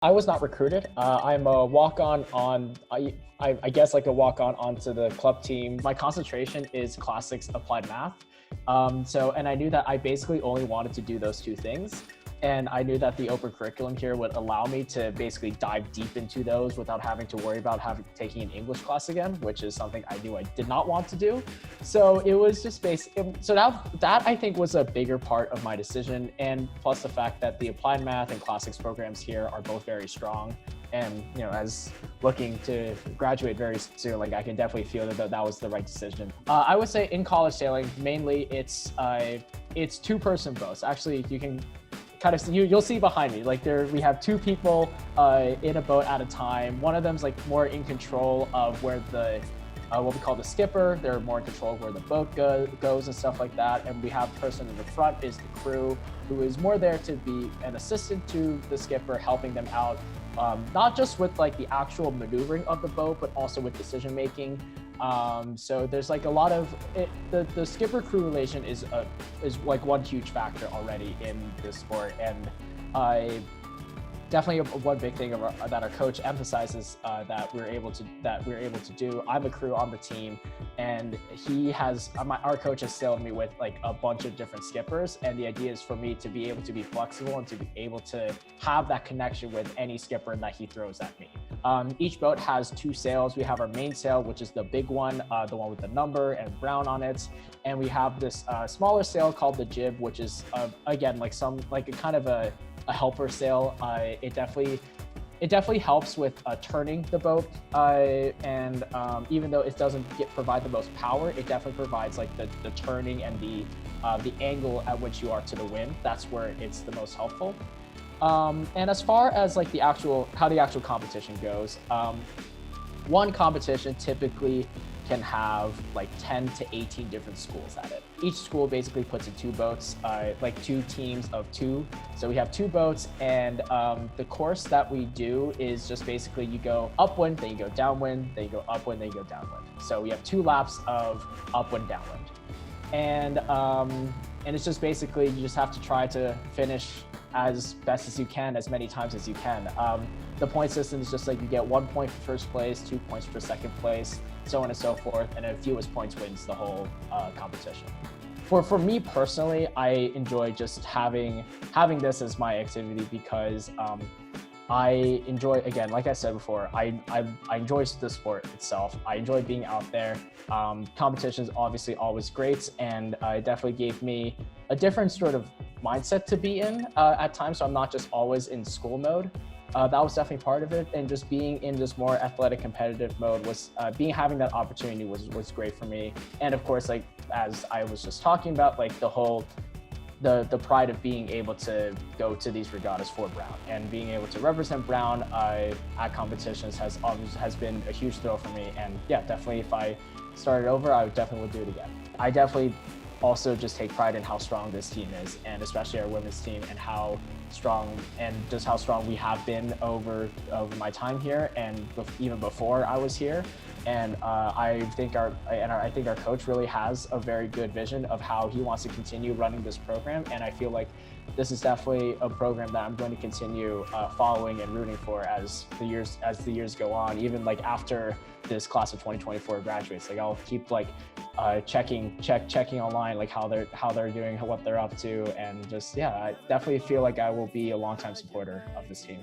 I was not recruited. I'm a walk-on I guess like a walk-on onto the club team. My concentration is classics applied math. And I knew that I basically only wanted to do those two things. And I knew that the open curriculum here would allow me to basically dive deep into those without having to worry about taking an English class again, which is something I knew I did not want to do. So it was just so that I think was a bigger part of my decision. And plus the fact that the applied math and classics programs here are both very strong. And, as looking to graduate very soon, like I can definitely feel that was the right decision. I would say in college sailing, mainly it's two-person boats. Actually, you can kind of you'll see behind me, like we have two people in a boat at a time. One of them's like more in control of where the what we call the skipper. They're more in control of where the boat goes and stuff like that. And we have the person in the front is the crew, who is more there to be an assistant to the skipper, helping them out, not just with like the actual maneuvering of the boat, but also with decision making. So there's like a lot of the skipper crew relation is like one huge factor already in this sport. And definitely one big thing that our coach emphasizes that we're able to do. I'm a crew on the team, and our coach has sailed me with like a bunch of different skippers, and the idea is for me to be able to be flexible and to be able to have that connection with any skipper that he throws at me. Each boat has two sails. We have our main sail, which is the big one, the one with the number and brown on it, and we have this smaller sail called the jib, which is again like a kind of a helper sail. It definitely helps with turning the boat, and even though it doesn't provide the most power, it definitely provides like the turning and the angle at which you are to the wind. That's where it's the most helpful. And as far as like how the actual competition goes, one competition typically can have like 10 to 18 different schools at it. Each school basically puts in two boats, like two teams of two. So we have two boats, and the course that we do is just basically you go upwind, then you go downwind, then you go upwind, then you go downwind. So we have 2 laps of upwind, downwind. And it's just basically you just have to try to finish as best as you can, as many times as you can. The point system is just like you get 1 point for first place, 2 points for second place, so on and so forth, and then fewest points wins the whole competition. For me personally, I enjoy just having this as my activity because I enjoy, again, like I said before, I enjoy the sport itself. I enjoy being out there. Competition is obviously always great, and it definitely gave me a different sort of mindset to be in at times, so I'm not just always in school mode. That was definitely part of it, and just being in this more athletic competitive mode was having that opportunity was great for me. And of course, like as I was just talking about, like the pride of being able to go to these regattas for Brown and being able to represent Brown at competitions has been a huge thrill for me. And yeah, definitely if I started over, I definitely would do it again. I definitely also just take pride in how strong this team is, and especially our women's team, and how strong we have been over my time here, and even before I was here. And I think our coach really has a very good vision of how he wants to continue running this program, and I feel like this is definitely a program that I'm going to continue following and rooting for as the years go on. Even like after this class of 2024 graduates, like I'll keep like checking online like how they're doing, what they're up to, and just I definitely feel like I will be a longtime supporter of this team.